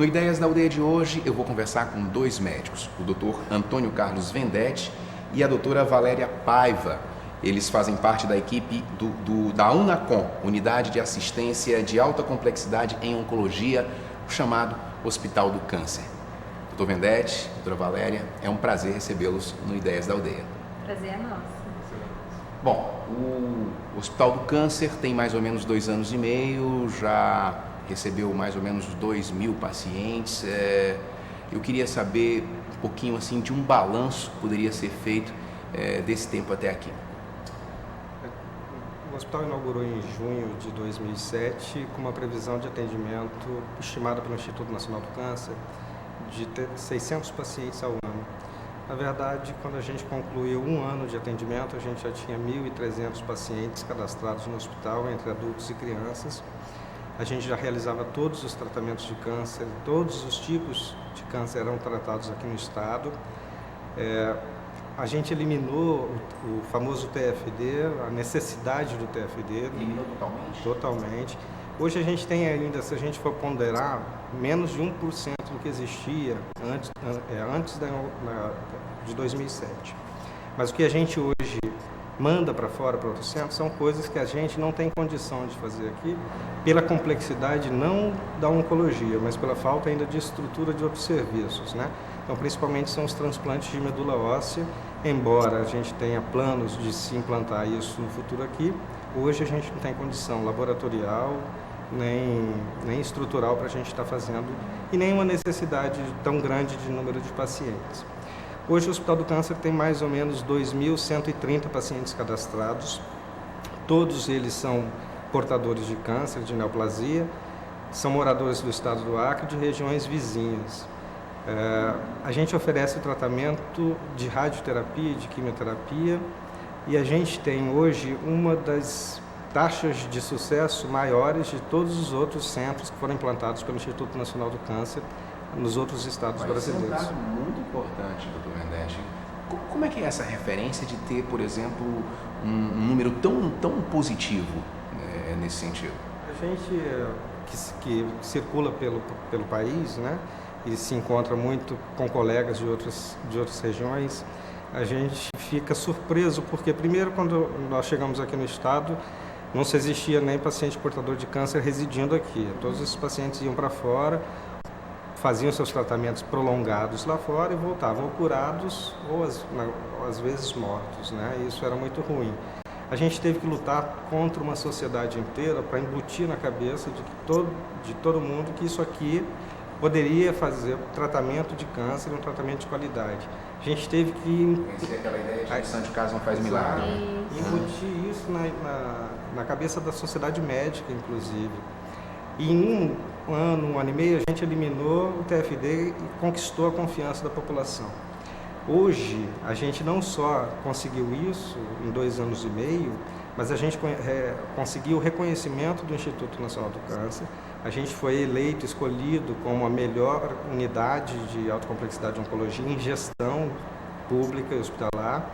No Ideias da Aldeia de hoje, eu vou conversar com dois médicos, o Dr. Antônio Carlos Vendetti e a doutora Valéria Paiva. Eles fazem parte da equipe da UNACOM, Unidade de Assistência de Alta Complexidade em Oncologia, o chamado Hospital do Câncer. Dr. Vendetti, doutora Valéria, é um prazer recebê-los no Ideias da Aldeia. Prazer é nosso. Bom, o Hospital do Câncer tem mais ou menos 2 anos e meio, já recebeu mais ou menos 2.000 pacientes. Eu queria saber um pouquinho assim de um balanço que poderia ser feito desse tempo até aqui. O hospital inaugurou em junho de 2007 com uma previsão de atendimento estimada pelo Instituto Nacional do Câncer de 600 pacientes ao ano. Na verdade, quando a gente concluiu 1 ano de atendimento, a gente já tinha 1.300 pacientes cadastrados no hospital, entre adultos e crianças. A gente já realizava todos os tratamentos de câncer, todos os tipos de câncer eram tratados aqui no estado. A gente eliminou o famoso TFD, a necessidade do TFD. Eliminou totalmente? Totalmente. Hoje a gente tem ainda, se a gente for ponderar, menos de 1% do que existia antes de 2007. Mas o que a gente hoje manda para fora, para outros centros, são coisas que a gente não tem condição de fazer aqui, pela complexidade não da oncologia, mas pela falta ainda de estrutura de outros serviços, né? Então, principalmente são os transplantes de medula óssea, embora a gente tenha planos de se implantar isso no futuro aqui, hoje a gente não tem condição laboratorial, nem estrutural para a gente estar fazendo, e nem uma necessidade tão grande de número de pacientes. Hoje o Hospital do Câncer tem mais ou menos 2.130 pacientes cadastrados, todos eles são portadores de câncer, de neoplasia, são moradores do estado do Acre e de regiões vizinhas. A gente oferece o tratamento de radioterapia, de quimioterapia, e a gente tem hoje uma das taxas de sucesso maiores de todos os outros centros que foram implantados pelo Instituto Nacional do Câncer nos outros estados brasileiros. Isso é um dado muito importante, doutor Vendetti. Como é que é essa referência de ter, por exemplo, um número tão positivo nesse sentido? A gente que circula pelo país, né, e se encontra muito com colegas de outras regiões, a gente fica surpreso, porque primeiro, quando nós chegamos aqui no estado, não se existia nem paciente portador de câncer residindo aqui. Todos esses pacientes iam para fora, faziam seus tratamentos prolongados lá fora e voltavam ou curados ou às vezes mortos, né? E isso era muito ruim. A gente teve que lutar contra uma sociedade inteira para embutir na cabeça de todo mundo que isso aqui poderia fazer tratamento de câncer, um tratamento de qualidade. A gente teve que... Conhecer aquela ideia de que santo de casa não faz milagre. Embutir isso na cabeça da sociedade médica, inclusive. E em 1 ano, 1 ano e meio, a gente eliminou o TFD e conquistou a confiança da população. Hoje, a gente não só conseguiu isso em 2 anos e meio, mas a gente conseguiu o reconhecimento do Instituto Nacional do Câncer. A gente foi eleito, escolhido como a melhor unidade de alta complexidade de oncologia em gestão pública e hospitalar.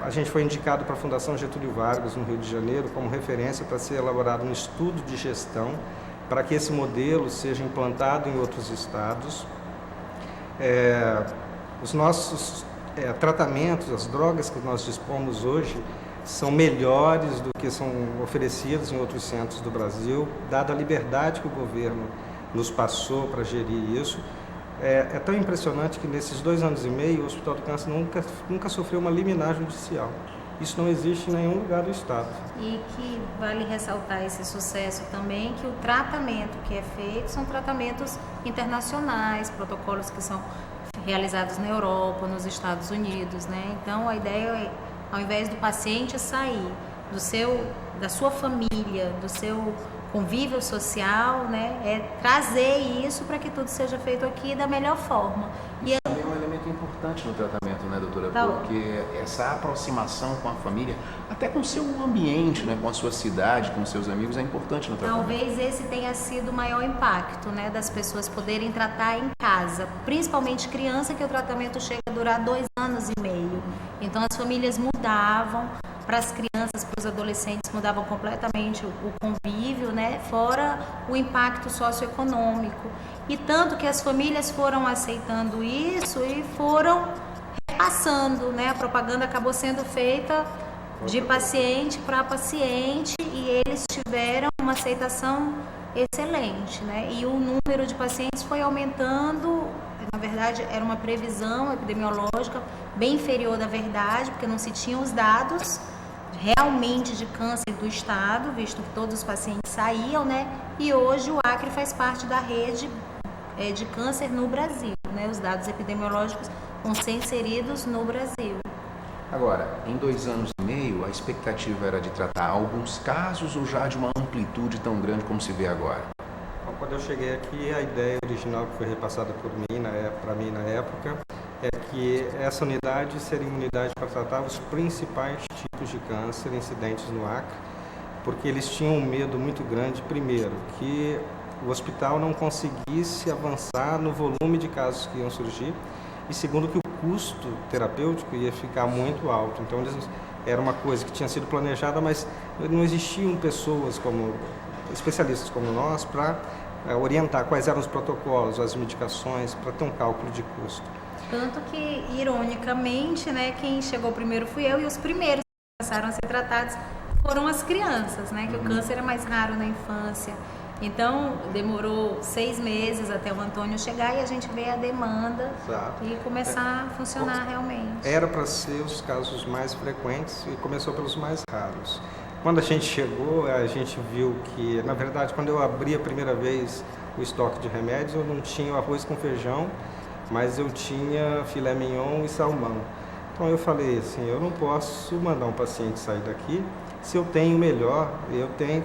A gente foi indicado para a Fundação Getúlio Vargas, no Rio de Janeiro, como referência para ser elaborado um estudo de gestão para que esse modelo seja implantado em outros estados. Os nossos tratamentos, as drogas que nós dispomos hoje, são melhores do que são oferecidas em outros centros do Brasil, dada a liberdade que o governo nos passou para gerir isso. É tão impressionante que nesses 2 anos e meio o Hospital do Câncer nunca sofreu uma liminar judicial. Isso não existe em nenhum lugar do estado. E que vale ressaltar esse sucesso também, que o tratamento que é feito são tratamentos internacionais, protocolos que são realizados na Europa, nos Estados Unidos, né? Então a ideia é, ao invés do paciente sair da sua família, do seu convívio social, né, é trazer isso para que tudo seja feito aqui da melhor forma. Isso também é um elemento importante no tratamento, né, doutora? Porque essa aproximação com a família, até com o seu ambiente, né, com a sua cidade, com os seus amigos, é importante no tratamento. Talvez esse tenha sido o maior impacto, né, das pessoas poderem tratar em casa, principalmente criança, que o tratamento chega a durar 2 anos e meio. Então as famílias mudavam, para as crianças, para os adolescentes, mudavam completamente o convívio, né? Fora o impacto socioeconômico. E tanto que as famílias foram aceitando isso e foram repassando, né? A propaganda acabou sendo feita de paciente para paciente e eles tiveram uma aceitação excelente, né? E o número de pacientes foi aumentando. Na verdade, era uma previsão epidemiológica bem inferior da verdade, porque não se tinham os dados realmente de câncer do estado, visto que todos os pacientes saíam, né? E hoje o Acre faz parte da rede de câncer no Brasil, né? Os dados epidemiológicos vão ser inseridos no Brasil. Agora, em 2 anos e meio, a expectativa era de tratar alguns casos ou já de uma amplitude tão grande como se vê agora? Então, quando eu cheguei aqui, a ideia original que foi repassada para mim na época é que essa unidade seria uma unidade para tratar os principais tipos de câncer incidentes no Acre, porque eles tinham um medo muito grande, primeiro, que o hospital não conseguisse avançar no volume de casos que iam surgir, e segundo, que o custo terapêutico ia ficar muito alto. Então, era uma coisa que tinha sido planejada, mas não existiam pessoas como especialistas como nós para orientar quais eram os protocolos, as medicações, para ter um cálculo de custo. Tanto que, ironicamente, né, quem chegou primeiro fui eu, e os primeiros que começaram a ser tratados foram as crianças, né, que o câncer é mais raro na infância. Então, demorou 6 meses até o Antônio chegar e a gente vê a demanda. Exato. E começar a funcionar realmente. Era para ser os casos mais frequentes e começou pelos mais raros. Quando a gente chegou, a gente viu que, na verdade, quando eu abri a primeira vez o estoque de remédios, eu não tinha o arroz com feijão, mas eu tinha filé mignon e salmão. Então eu falei assim, eu não posso mandar um paciente sair daqui se eu tenho melhor,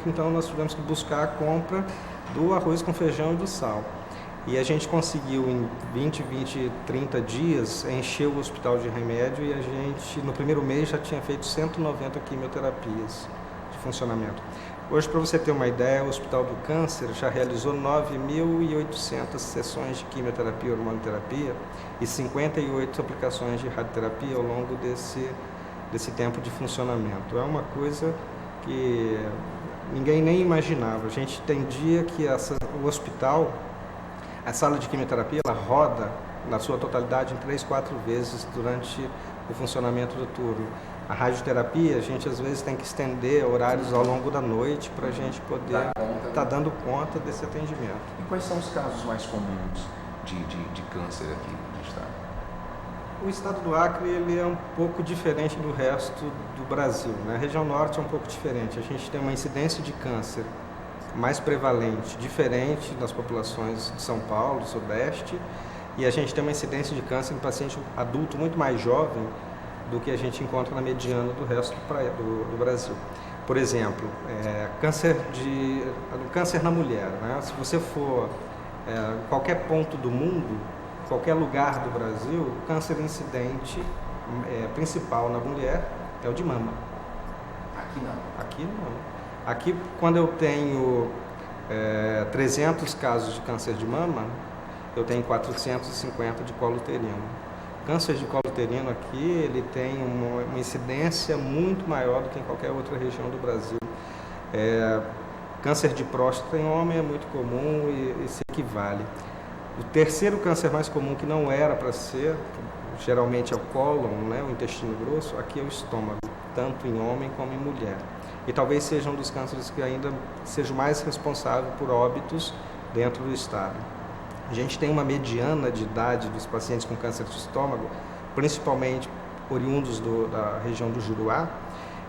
então nós tivemos que buscar a compra do arroz com feijão e do sal. E a gente conseguiu em 30 dias encher o hospital de remédio e a gente no primeiro mês já tinha feito 190 quimioterapias de funcionamento. Hoje, para você ter uma ideia, o Hospital do Câncer já realizou 9.800 sessões de quimioterapia e hormonoterapia e 58 aplicações de radioterapia ao longo desse tempo de funcionamento. É uma coisa que ninguém nem imaginava. A gente tem dia que o hospital, a sala de quimioterapia, ela roda na sua totalidade em 3, 4 vezes durante o funcionamento do turno. A radioterapia, a gente às vezes tem que estender horários ao longo da noite para a gente poder estar dando conta desse atendimento. E quais são os casos mais comuns de câncer aqui no estado? O estado do Acre ele é um pouco diferente do resto do Brasil, né? A região norte é um pouco diferente. A gente tem uma incidência de câncer mais prevalente, diferente das populações de São Paulo, do Sudeste, e a gente tem uma incidência de câncer em paciente adulto muito mais jovem do que a gente encontra na mediana do resto do Brasil. Por exemplo, câncer na mulher, né? Se você for qualquer ponto do mundo, qualquer lugar do Brasil, o câncer incidente principal na mulher é o de mama. Aqui não. Aqui não. Aqui, quando eu tenho 300 casos de câncer de mama, eu tenho 450 de colo uterino. Câncer de colo uterino aqui, ele tem uma incidência muito maior do que em qualquer outra região do Brasil. Câncer de próstata em homem é muito comum e se equivale. O terceiro câncer mais comum, que não era para ser, geralmente é o cólon, né, o intestino grosso, aqui é o estômago, tanto em homem como em mulher. E talvez seja um dos cânceres que ainda seja o mais responsável por óbitos dentro do estado. A gente tem uma mediana de idade dos pacientes com câncer de estômago, principalmente oriundos da região do Juruá,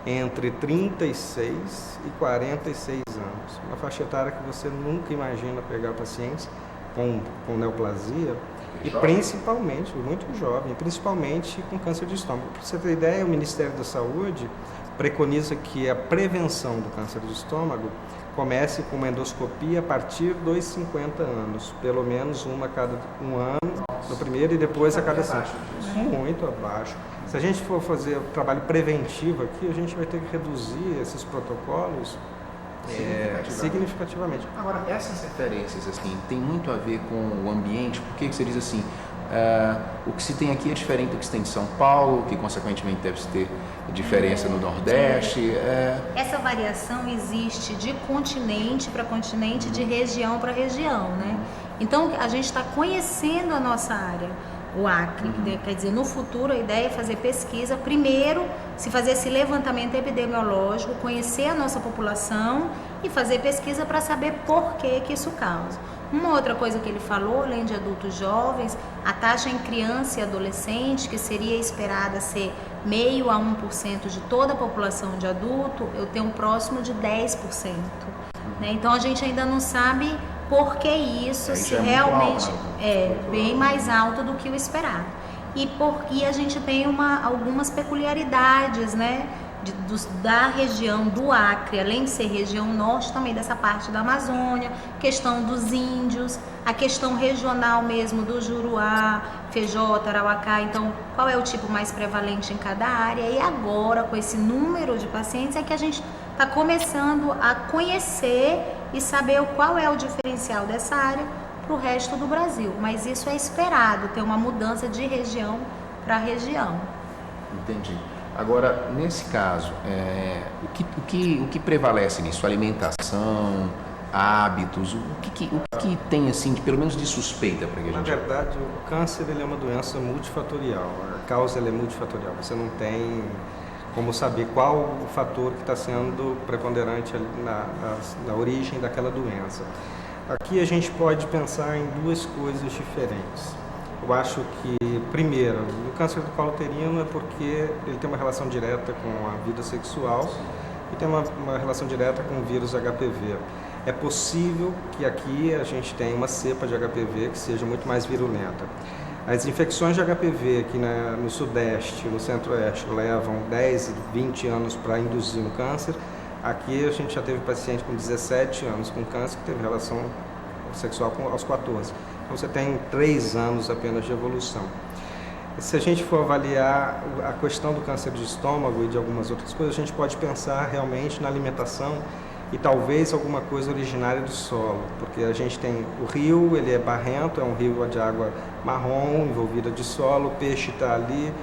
entre 36 e 46 anos. Uma faixa etária que você nunca imagina pegar pacientes com neoplasia e principalmente, muito jovem, principalmente com câncer de estômago. Para você ter ideia, o Ministério da Saúde preconiza que a prevenção do câncer de estômago comece com uma endoscopia a partir dos 50 anos, pelo menos uma a cada um ano, no primeiro e depois a cada 5. Muito abaixo. Se a gente for fazer o trabalho preventivo aqui, a gente vai ter que reduzir esses protocolos significativamente. Agora, essas referências assim, tem muito a ver com o ambiente, porque você diz assim, O que se tem aqui é diferente do que se tem em São Paulo, que consequentemente deve ter diferença no Nordeste. Essa variação existe de continente para continente, de região para região, né? Então a gente está conhecendo a nossa área, o Acre, quer dizer, no futuro a ideia é fazer pesquisa, primeiro se fazer esse levantamento epidemiológico, conhecer a nossa população e fazer pesquisa para saber por que isso causa. Uma outra coisa que ele falou, além de adultos jovens, a taxa em criança e adolescente, que seria esperada ser 0,5% a 1% de toda a população de adulto, eu tenho um próximo de 10%. Né? Então a gente ainda não sabe por que isso, se realmente é bem mais alto do que o esperado. E a gente tem algumas peculiaridades, né? Da região do Acre, além de ser região norte, também dessa parte da Amazônia, questão dos índios, a questão regional mesmo do Juruá, Feijó, Arauacá. Então, qual é o tipo mais prevalente em cada área? E agora, com esse número de pacientes, é que a gente está começando a conhecer e saber qual é o diferencial dessa área para o resto do Brasil. Mas isso é esperado, ter uma mudança de região para região. Entendi. Agora, nesse caso, o que prevalece nisso? Alimentação, hábitos, o que tem, assim, pelo menos de suspeita para que a gente... Na verdade, o câncer ele é uma doença multifatorial, a causa é multifatorial, você não tem como saber qual o fator que está sendo preponderante na origem daquela doença. Aqui a gente pode pensar em duas coisas diferentes. Eu acho que, primeiro, o câncer do colo uterino é porque ele tem uma relação direta com a vida sexual e tem uma relação direta com o vírus HPV. É possível que aqui a gente tenha uma cepa de HPV que seja muito mais virulenta. As infecções de HPV aqui no Sudeste, no Centro-Oeste, levam 10, 20 anos para induzir um câncer. Aqui a gente já teve paciente com 17 anos com câncer que teve relação sexual aos 14. Então você tem 3 anos apenas de evolução. Se a gente for avaliar a questão do câncer de estômago e de algumas outras coisas, a gente pode pensar realmente na alimentação e talvez alguma coisa originária do solo, porque a gente tem o rio, ele é barrento, é um rio de água marrom, envolvida de solo, o peixe está ali,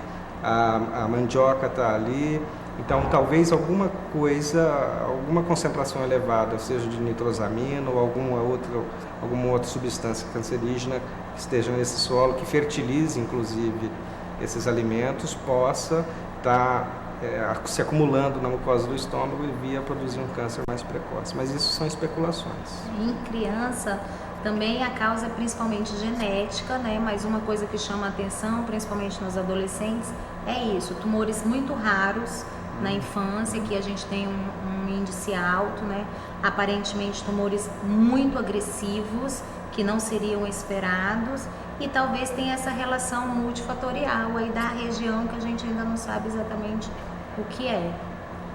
a mandioca está ali, então talvez alguma coisa, alguma concentração elevada, seja de nitrosamina ou alguma outra substância cancerígena que esteja nesse solo, que fertilize inclusive esses alimentos, possa estar se acumulando na mucosa do estômago e via produzir um câncer mais precoce. Mas isso são especulações. Em criança, também a causa é principalmente genética, né? Mas uma coisa que chama a atenção, principalmente nos adolescentes, é isso, tumores muito raros na infância, que a gente tem um índice alto, né? Aparentemente tumores muito agressivos, que não seriam esperados, e talvez tenha essa relação multifatorial aí da região que a gente ainda não sabe exatamente o que é.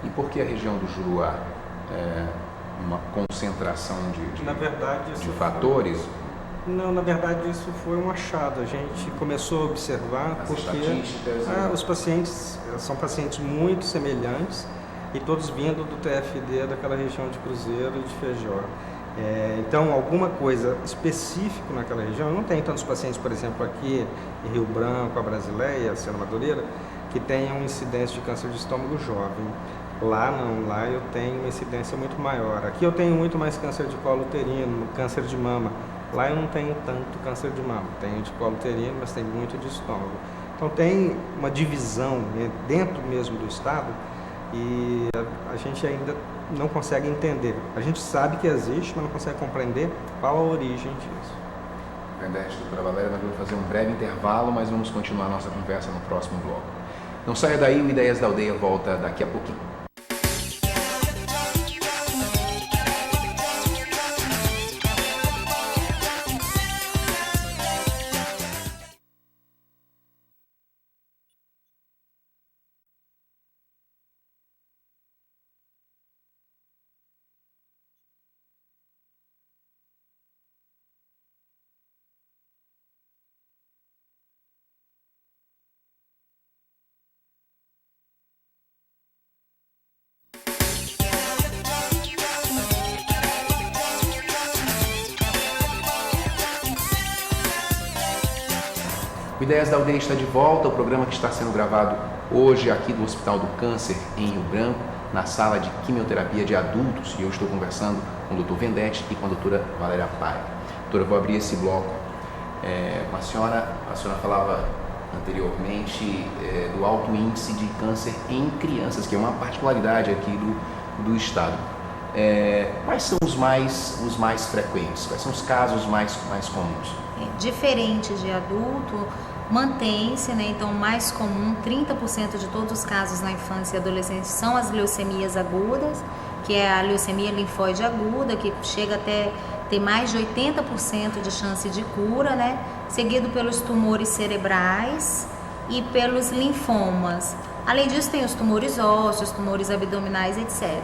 E por que a região do Juruá? Uma concentração de fatores? Não, na verdade isso foi um achado. A gente começou a observar porque os pacientes são pacientes muito semelhantes e todos vindo do TFD daquela região de Cruzeiro e de Feijó. Então, alguma coisa específica naquela região, eu não tenho tantos pacientes, por exemplo, aqui em Rio Branco, a Brasileia, a Sena Madureira, que tenham incidência de câncer de estômago jovem. Lá não, lá eu tenho uma incidência muito maior. Aqui eu tenho muito mais câncer de colo uterino, câncer de mama. Lá eu não tenho tanto câncer de mama, tenho de colo uterino, mas tem muito de estômago. Então tem uma divisão dentro mesmo do estado e a gente ainda não consegue entender. A gente sabe que existe, mas não consegue compreender qual a origem disso. Verdade, doutora Valéria, nós vamos fazer um breve intervalo, mas vamos continuar a nossa conversa no próximo bloco. Não saia daí, o Ideias da Aldeia volta daqui a pouquinho. O Ideias da Aldeia está de volta, o programa que está sendo gravado hoje aqui do Hospital do Câncer em Rio Branco, na sala de quimioterapia de adultos, e eu estou conversando com o Dr. Vendetti e com a doutora Valéria Paiva. Doutora, eu vou abrir esse bloco com a senhora falava anteriormente do alto índice de câncer em crianças, que é uma particularidade aqui do estado. Quais são os mais frequentes? Quais são os casos mais comuns? Diferente de adulto, mantém-se, né? Então, mais comum, 30% de todos os casos na infância e adolescência são as leucemias agudas, que é a leucemia linfóide aguda, que chega até ter mais de 80% de chance de cura, né? Seguido pelos tumores cerebrais e pelos linfomas. Além disso, tem os tumores ósseos, tumores abdominais, etc.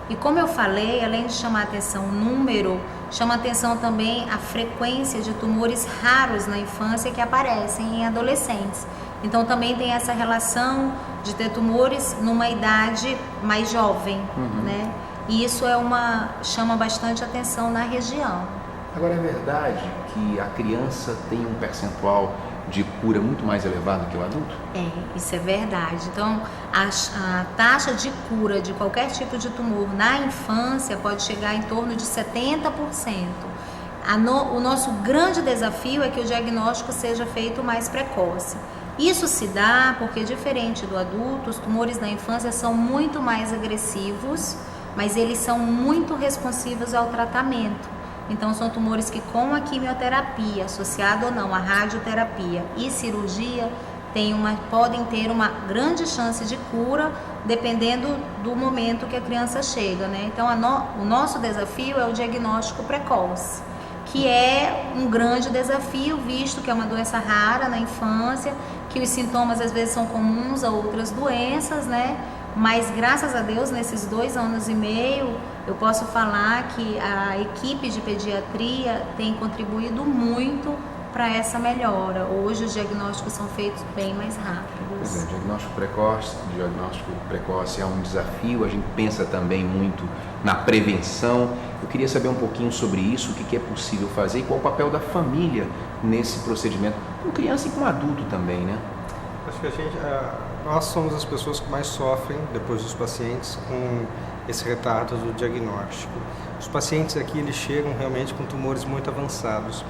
E como eu falei, além de chamar a atenção o número, chama a atenção também a frequência de tumores raros na infância que aparecem em adolescentes. Então também tem essa relação de ter tumores numa idade mais jovem, né? E isso chama bastante atenção na região. Agora, é verdade que a criança tem um percentual de cura muito mais elevado que o adulto? Isso é verdade. Então, a taxa de cura de qualquer tipo de tumor na infância pode chegar em torno de 70%. O nosso grande desafio é que o diagnóstico seja feito mais precoce. Isso se dá porque, diferente do adulto, os tumores na infância são muito mais agressivos, mas eles são muito responsivos ao tratamento. Então, são tumores que, com a quimioterapia, associada ou não à radioterapia e cirurgia, podem ter uma grande chance de cura, dependendo do momento que a criança chega, né? Então, o nosso desafio é o diagnóstico precoce, que é um grande desafio, visto que é uma doença rara na infância, que os sintomas às vezes são comuns a outras doenças, né? Mas, graças a Deus, nesses 2 anos e meio, eu posso falar que a equipe de pediatria tem contribuído muito para essa melhora. Hoje os diagnósticos são feitos bem mais rápidos. Diagnóstico precoce é um desafio, a gente pensa também muito na prevenção. Eu queria saber um pouquinho sobre isso, o que é possível fazer e qual o papel da família nesse procedimento, com criança e com adulto também, né? Acho que nós somos as pessoas que mais sofrem, depois dos pacientes, com esse retardo do diagnóstico. Os pacientes aqui, eles chegam realmente com tumores muito avançados.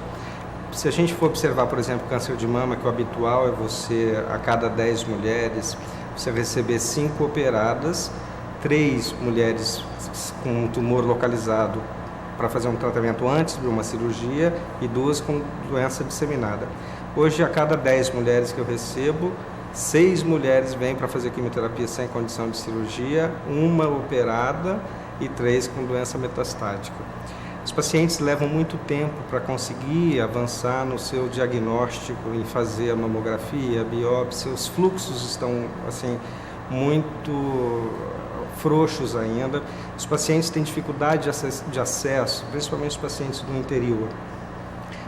Se a gente for observar, por exemplo, câncer de mama, que o habitual é você, a cada 10 mulheres, você receber 5 operadas, 3 mulheres com um tumor localizado para fazer um tratamento antes de uma cirurgia e 2 com doença disseminada. Hoje, a cada 10 mulheres que eu recebo, 6 mulheres vêm para fazer quimioterapia sem condição de cirurgia, 1 operada e 3 com doença metastática. Os pacientes levam muito tempo para conseguir avançar no seu diagnóstico, em fazer a mamografia, a biópsia. Os fluxos estão muito frouxos ainda. Os pacientes têm dificuldade de acesso, principalmente os pacientes do interior.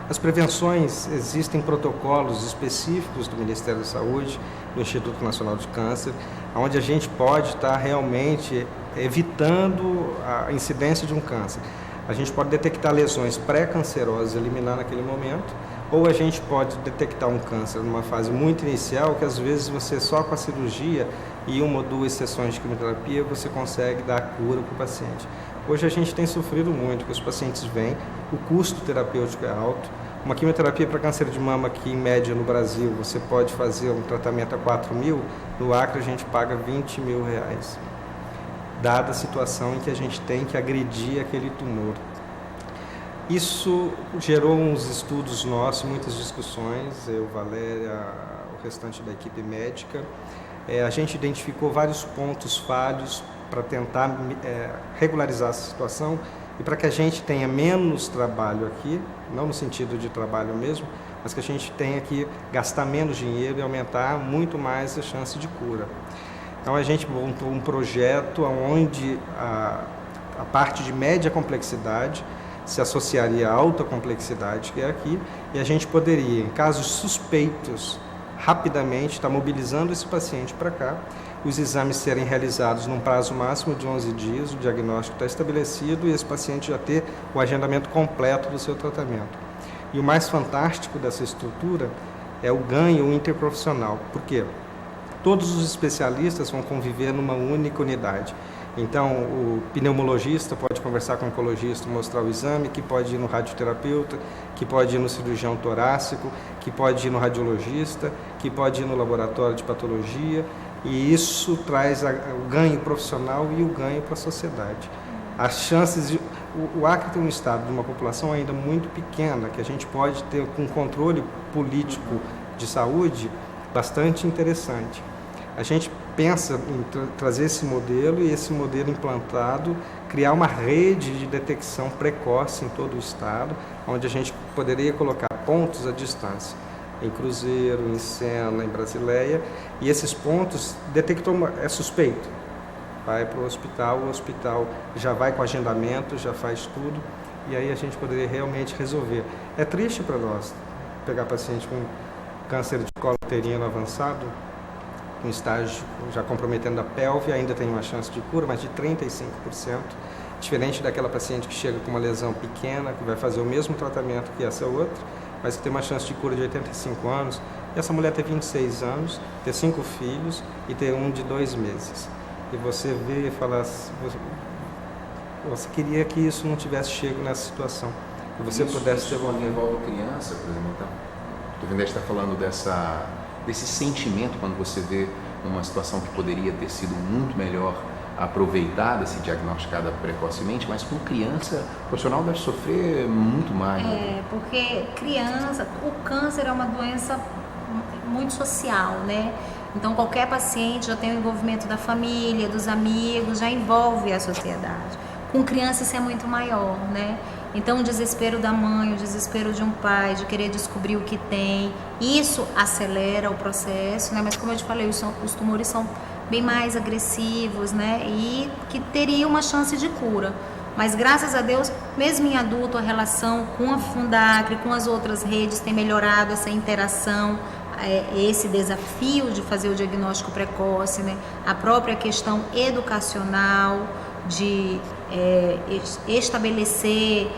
As prevenções, existem protocolos específicos do Ministério da Saúde, do Instituto Nacional de Câncer, onde a gente pode estar realmente evitando a incidência de um câncer. A gente pode detectar lesões pré-cancerosas e eliminar naquele momento, ou a gente pode detectar um câncer numa fase muito inicial, que às vezes você só com a cirurgia e 1 ou 2 sessões de quimioterapia você consegue dar cura para o paciente. Hoje a gente tem sofrido muito, que os pacientes vêm, o custo terapêutico é alto. Uma quimioterapia para câncer de mama aqui, em média no Brasil, você pode fazer um tratamento a 4 mil, no Acre a gente paga 20 mil reais, dada a situação em que a gente tem que agredir aquele tumor. Isso gerou uns estudos nossos, muitas discussões, eu, Valéria, o restante da equipe médica. A gente identificou vários pontos falhos para tentar regularizar essa situação e para que a gente tenha menos trabalho aqui, não no sentido de trabalho mesmo, mas que a gente tenha que gastar menos dinheiro e aumentar muito mais a chance de cura. Então a gente montou um projeto onde a parte de média complexidade se associaria à alta complexidade, que é aqui, e a gente poderia, em casos suspeitos, rapidamente estar mobilizando esse paciente para cá, os exames serem realizados num prazo máximo de 11 dias, o diagnóstico está estabelecido e esse paciente já ter o agendamento completo do seu tratamento. E o mais fantástico dessa estrutura é o ganho interprofissional. Por quê? Todos os especialistas vão conviver numa única unidade. Então, o pneumologista pode conversar com o oncologista, mostrar o exame, que pode ir no radioterapeuta, que pode ir no cirurgião torácico, que pode ir no radiologista, que pode ir no laboratório de patologia, e isso traz o ganho profissional e o ganho para a sociedade. As chances de... O Acre tem um estado de uma população ainda muito pequena, que a gente pode ter um controle político de saúde bastante interessante. A gente pensa em trazer esse modelo e esse modelo implantado, criar uma rede de detecção precoce em todo o estado, onde a gente poderia colocar pontos à distância, em Cruzeiro, em Sena, em Brasileia, e esses pontos detectou, é suspeito, vai para o hospital já vai com agendamento, já faz tudo, e aí a gente poderia realmente resolver. É triste para nós pegar paciente com câncer de colo uterino avançado, um estágio já comprometendo a pelve, ainda tem uma chance de cura, mas de 35%, diferente daquela paciente que chega com uma lesão pequena, que vai fazer o mesmo tratamento que essa outra, mas que tem uma chance de cura de 85 anos. E essa mulher tem 26 anos, ter 5 filhos e ter um de 2 meses. E você vê e fala, você queria que isso não tivesse chego nessa situação, que você pudesse ter quando envolve criança, por exemplo. Então, o Vendete está falando desse sentimento quando você vê uma situação que poderia ter sido muito melhor aproveitada, se diagnosticada precocemente, mas com criança, o profissional deve sofrer muito mais. Porque criança, o câncer é uma doença muito social, né? Então qualquer paciente já tem o envolvimento da família, dos amigos, já envolve a sociedade. Com criança isso é muito maior, né? Então o desespero da mãe, o desespero de um pai, de querer descobrir o que tem, isso acelera o processo, né? Mas como eu te falei, os tumores são bem mais agressivos, né? E que teria uma chance de cura. Mas graças a Deus, mesmo em adulto, a relação com a Fundacre, com as outras redes tem melhorado essa interação, esse desafio de fazer o diagnóstico precoce, né? A própria questão educacional, de estabelecer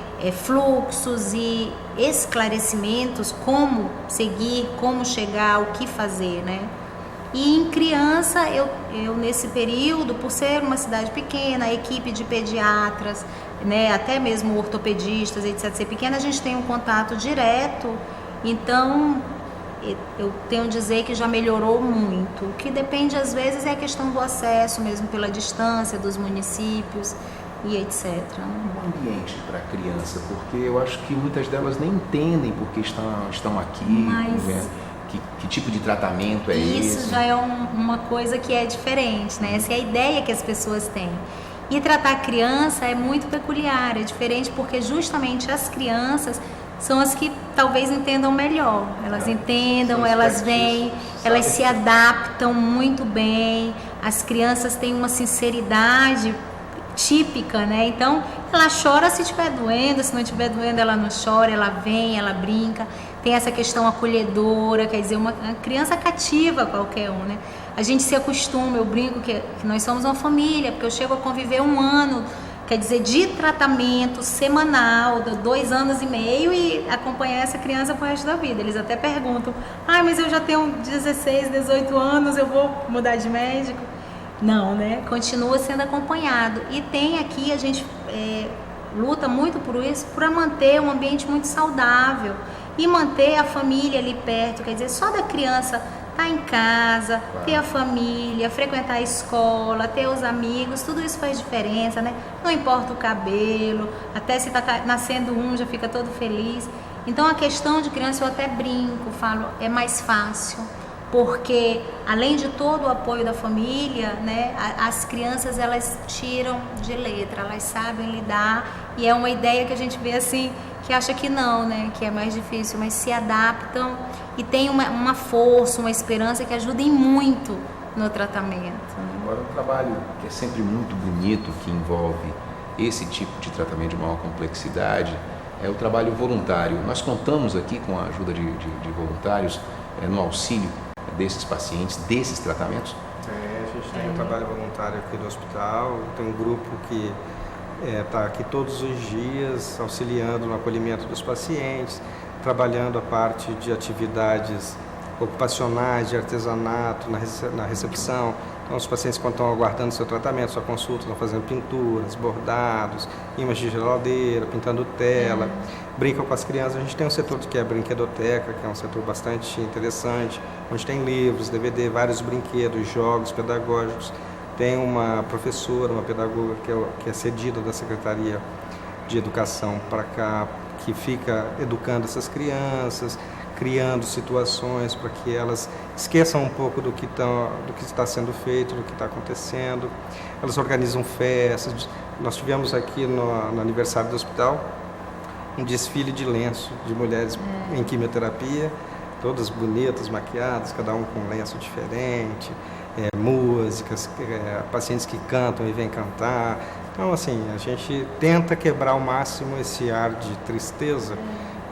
fluxos e esclarecimentos, como seguir, como chegar, o que fazer, né? E em criança, eu nesse período, por ser uma cidade pequena, a equipe de pediatras, né, até mesmo ortopedistas, etc., ser pequena, a gente tem um contato direto, então eu tenho a dizer que já melhorou muito. O que depende às vezes é a questão do acesso, mesmo pela distância dos municípios e etc. Um ambiente para criança, porque eu acho que muitas delas nem entendem porque estão aqui, né? Que tipo de tratamento é esse? Isso já é uma coisa que é diferente, né? Essa é a ideia que as pessoas têm. E tratar a criança é muito peculiar, é diferente porque justamente as crianças são as que talvez entendam melhor. Elas entendam, elas vêm, elas se adaptam muito bem. As crianças têm uma sinceridade típica, né? Então, ela chora se estiver doendo, se não estiver doendo, ela não chora, ela vem, ela brinca. Tem essa questão acolhedora, quer dizer, uma criança cativa qualquer um, né? A gente se acostuma, eu brinco que nós somos uma família, porque eu chego a conviver 1 ano, quer dizer, de tratamento semanal, de 2 anos e meio, e acompanhar essa criança pro resto da vida. Eles até perguntam, mas eu já tenho 16, 18 anos, eu vou mudar de médico? Não, né? Continua sendo acompanhado. E tem aqui, a gente luta muito por isso, para manter um ambiente muito saudável e manter a família ali perto, quer dizer, só da criança estar em casa, ter a família, frequentar a escola, ter os amigos, tudo isso faz diferença, né? Não importa o cabelo, até se está nascendo já fica todo feliz. Então a questão de criança, eu até brinco, falo, é mais fácil, porque além de todo o apoio da família, né, as crianças elas tiram de letra, elas sabem lidar, e é uma ideia que a gente vê assim, que acha que não, né, que é mais difícil, mas se adaptam e tem uma força, uma esperança que ajudem muito no tratamento. Agora, um trabalho que é sempre muito bonito, que envolve esse tipo de tratamento de maior complexidade, é o trabalho voluntário. Nós contamos aqui com a ajuda de voluntários no auxílio desses pacientes, desses tratamentos? A gente tem um trabalho voluntário aqui do hospital, tem um grupo que está aqui todos os dias auxiliando no acolhimento dos pacientes. trabalhando a parte de atividades ocupacionais, de artesanato, na recepção. Então, os pacientes, quando estão aguardando seu tratamento, sua consulta, estão fazendo pinturas, bordados, imãs de geladeira, pintando tela, brincam com as crianças. A gente tem um setor que é a brinquedoteca, que é um setor bastante interessante, onde tem livros, DVD, vários brinquedos, jogos pedagógicos. Tem uma professora, uma pedagoga que é cedida da Secretaria de Educação para cá, que fica educando essas crianças, criando situações para que elas esqueçam um pouco do que está sendo feito, do que está acontecendo. Elas organizam festas. Nós tivemos aqui no aniversário do hospital um desfile de lenço de mulheres em quimioterapia, todas bonitas, maquiadas, cada um com um lenço diferente, músicas, pacientes que cantam e vêm cantar. Então, assim, a gente tenta quebrar ao máximo esse ar de tristeza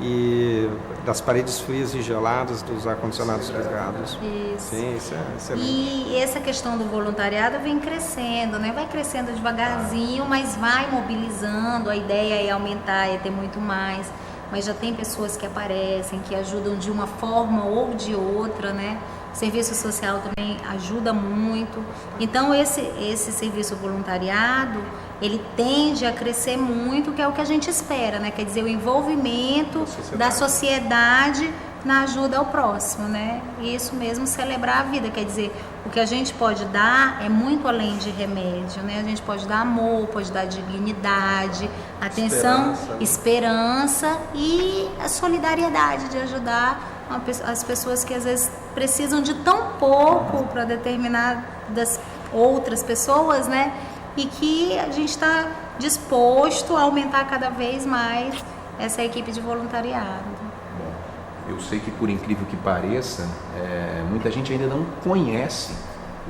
e das paredes frias e geladas dos ar-condicionados ligados. Isso. Sim, isso é excelente. E essa questão do voluntariado vem crescendo, né? Vai crescendo devagarzinho, mas vai mobilizando. A ideia é aumentar, é ter muito mais. Mas já tem pessoas que aparecem, que ajudam de uma forma ou de outra, né? O serviço social também ajuda muito. Então, esse serviço voluntariado, ele tende a crescer muito, que é o que a gente espera, né? Quer dizer, o envolvimento da sociedade na ajuda ao próximo, né? Isso mesmo, celebrar a vida. Quer dizer, o que a gente pode dar é muito além de remédio, né? A gente pode dar amor, pode dar dignidade, atenção, esperança e a solidariedade de ajudar as pessoas que às vezes precisam de tão pouco para determinadas outras pessoas, né? E que a gente está disposto a aumentar cada vez mais essa equipe de voluntariado. Bom, eu sei que, por incrível que pareça, muita gente ainda não conhece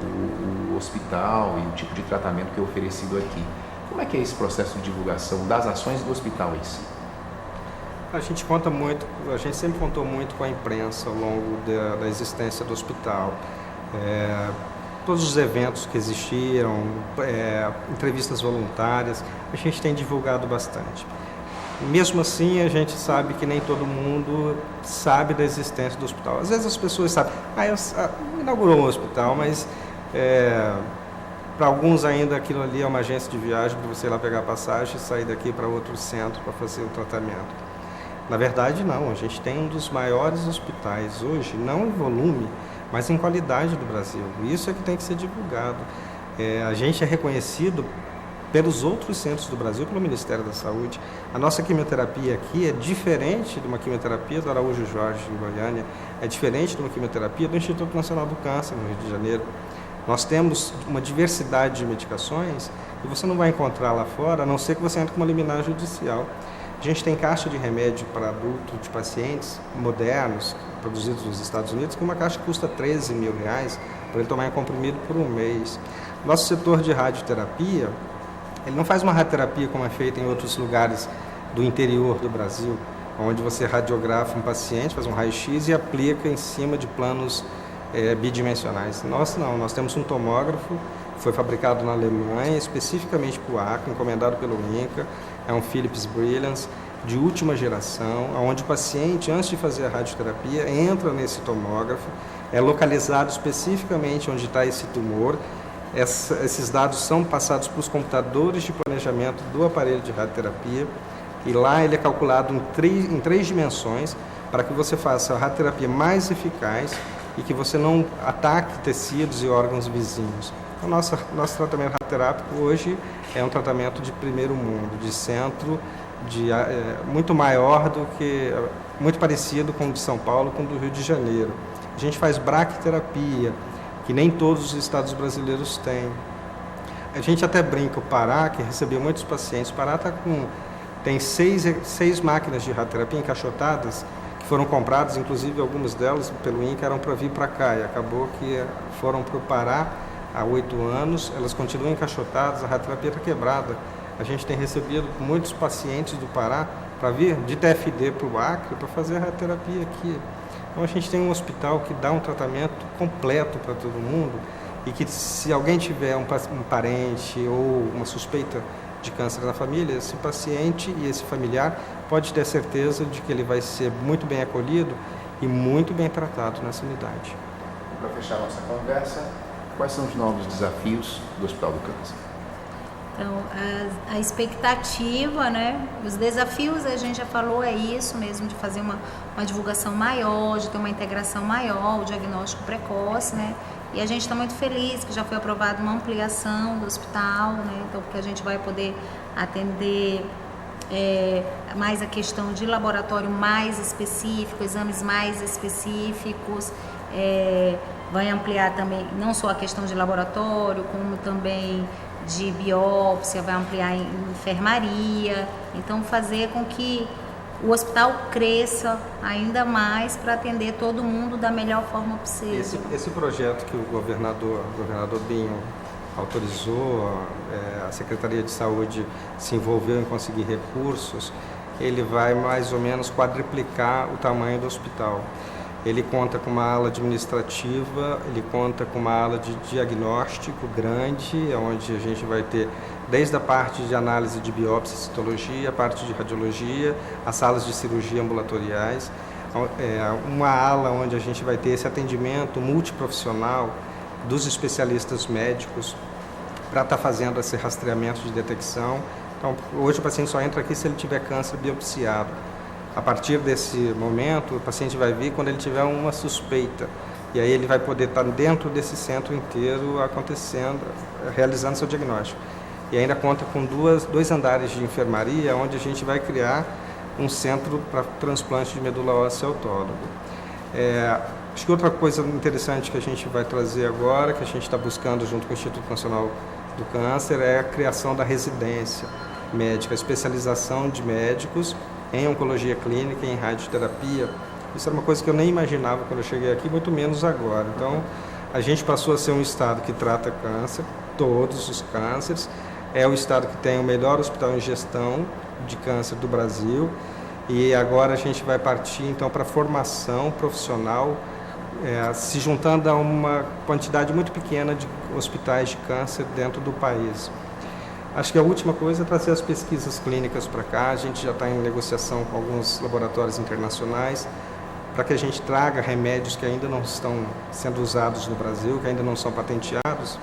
o hospital e o tipo de tratamento que é oferecido aqui. Como é que é esse processo de divulgação das ações do hospital em si? A gente sempre contou muito com a imprensa ao longo da existência do hospital. Todos os eventos que existiram, entrevistas voluntárias, a gente tem divulgado bastante. Mesmo assim, a gente sabe que nem todo mundo sabe da existência do hospital. Às vezes as pessoas sabem, inaugurou um hospital, mas para alguns ainda aquilo ali é uma agência de viagem para você ir lá pegar passagem e sair daqui para outro centro para fazer o tratamento. Na verdade, não. A gente tem um dos maiores hospitais hoje, não em volume, mas em qualidade do Brasil. Isso é que tem que ser divulgado. A gente é reconhecido pelos outros centros do Brasil, pelo Ministério da Saúde. A nossa quimioterapia aqui é diferente de uma quimioterapia do Araújo Jorge, em Goiânia, é diferente de uma quimioterapia do Instituto Nacional do Câncer, no Rio de Janeiro. Nós temos uma diversidade de medicações que você não vai encontrar lá fora, a não ser que você entre com uma liminar judicial. A gente tem caixa de remédio para adulto de pacientes modernos, produzidos nos Estados Unidos, que uma caixa custa R$13 mil para ele tomar em comprimido por um mês. Nosso setor de radioterapia, ele não faz uma radioterapia como é feita em outros lugares do interior do Brasil, onde você radiografa um paciente, faz um raio-x e aplica em cima de planos bidimensionais. Nós não, nós temos um tomógrafo, foi fabricado na Alemanha, especificamente para o Acre, encomendado pelo INCA, é um Philips Brilliance de última geração, onde o paciente, antes de fazer a radioterapia, entra nesse tomógrafo, é localizado especificamente onde está esse tumor. Esses dados são passados para os computadores de planejamento do aparelho de radioterapia e lá ele é calculado em três dimensões para que você faça a radioterapia mais eficaz e que você não ataque tecidos e órgãos vizinhos. O nosso tratamento radioterápico hoje é um tratamento de primeiro mundo, de centro, muito maior do que, muito parecido com o de São Paulo, com o do Rio de Janeiro. A gente faz braquiterapia, que nem todos os estados brasileiros têm. A gente até brinca, o Pará, que recebeu muitos pacientes, o Pará tem seis máquinas de radioterapia encaixotadas, que foram compradas, inclusive algumas delas pelo INCA eram para vir para cá, e acabou que foram para o Pará há 8 anos, elas continuam encaixotadas, a radioterapia está quebrada. A gente tem recebido muitos pacientes do Pará para vir de TFD para o Acre para fazer a radioterapia aqui. Então a gente tem um hospital que dá um tratamento completo para todo mundo e que se alguém tiver um parente ou uma suspeita de câncer na família, esse paciente e esse familiar pode ter certeza de que ele vai ser muito bem acolhido e muito bem tratado nessa unidade. Para fechar nossa conversa, quais são os novos desafios do Hospital do Câncer? Então, a expectativa, né? Os desafios, a gente já falou, é isso mesmo, de fazer uma divulgação maior, de ter uma integração maior, o diagnóstico precoce, né? E a gente está muito feliz que já foi aprovada uma ampliação do hospital, né? Então, porque a gente vai poder atender mais a questão de laboratório mais específico, exames mais específicos, vai ampliar também não só a questão de laboratório, como também de biópsia, vai ampliar em enfermaria, então fazer com que o hospital cresça ainda mais para atender todo mundo da melhor forma possível. Esse projeto que o governador Binho autorizou, a Secretaria de Saúde se envolveu em conseguir recursos, ele vai mais ou menos quadriplicar o tamanho do hospital. Ele conta com uma ala administrativa, ele conta com uma ala de diagnóstico grande, onde a gente vai ter desde a parte de análise de biópsia e citologia, a parte de radiologia, as salas de cirurgia ambulatoriais, uma ala onde a gente vai ter esse atendimento multiprofissional dos especialistas médicos para estar fazendo esse rastreamento de detecção. Então, hoje o paciente só entra aqui se ele tiver câncer biopsiado. A partir desse momento, o paciente vai vir quando ele tiver uma suspeita. E aí ele vai poder estar dentro desse centro inteiro acontecendo, realizando seu diagnóstico. E ainda conta com dois andares de enfermaria, onde a gente vai criar um centro para transplante de medula óssea autólogo. Acho que outra coisa interessante que a gente vai trazer agora, que a gente está buscando junto com o Instituto Nacional do Câncer, é a criação da residência médica, a especialização de médicos em oncologia clínica e em radioterapia. Isso era uma coisa que eu nem imaginava quando eu cheguei aqui, muito menos agora. Então, a gente passou a ser um estado que trata câncer, todos os cânceres. É o estado que tem o melhor hospital em gestão de câncer do Brasil. E agora a gente vai partir, então, para a formação profissional, se juntando a uma quantidade muito pequena de hospitais de câncer dentro do país. Acho que a última coisa é trazer as pesquisas clínicas para cá. A gente já está em negociação com alguns laboratórios internacionais para que a gente traga remédios que ainda não estão sendo usados no Brasil, que ainda não são patenteados,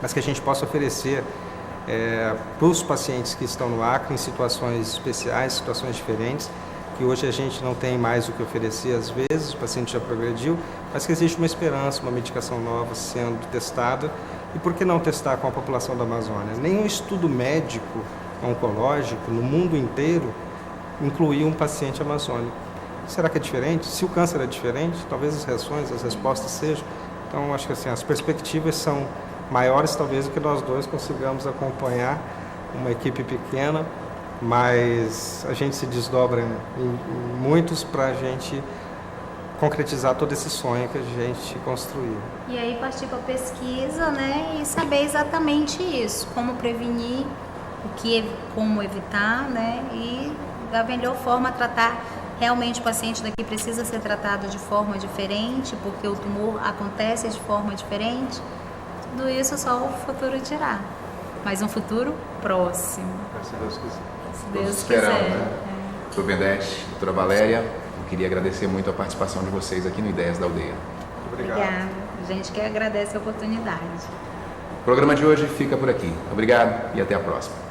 mas que a gente possa oferecer para os pacientes que estão no Acre em situações especiais, situações diferentes, que hoje a gente não tem mais o que oferecer às vezes, o paciente já progrediu, mas que existe uma esperança, uma medicação nova sendo testada. E por que não testar com a população da Amazônia? Nenhum estudo médico oncológico no mundo inteiro incluiu um paciente amazônico. Será que é diferente? Se o câncer é diferente, talvez as reações, as respostas sejam. Então, acho que assim, as perspectivas são maiores, talvez, do que nós dois consigamos acompanhar uma equipe pequena, mas a gente se desdobra em muitos para a gente concretizar todo esse sonho que a gente construiu. E aí partir para a pesquisa, né, e saber exatamente isso, como prevenir, como evitar, né, e da melhor forma tratar. Realmente o paciente daqui precisa ser tratado de forma diferente, porque o tumor acontece de forma diferente. Tudo isso só o futuro dirá, mas um futuro próximo. Se Deus quiser. Se Deus esperamos, quiser. Né? Doutor Vendetti, doutora Valéria, eu queria agradecer muito a participação de vocês aqui no Ideias da Aldeia. Muito obrigado. Obrigada. A gente que agradece a oportunidade. O programa de hoje fica por aqui. Obrigado e até a próxima.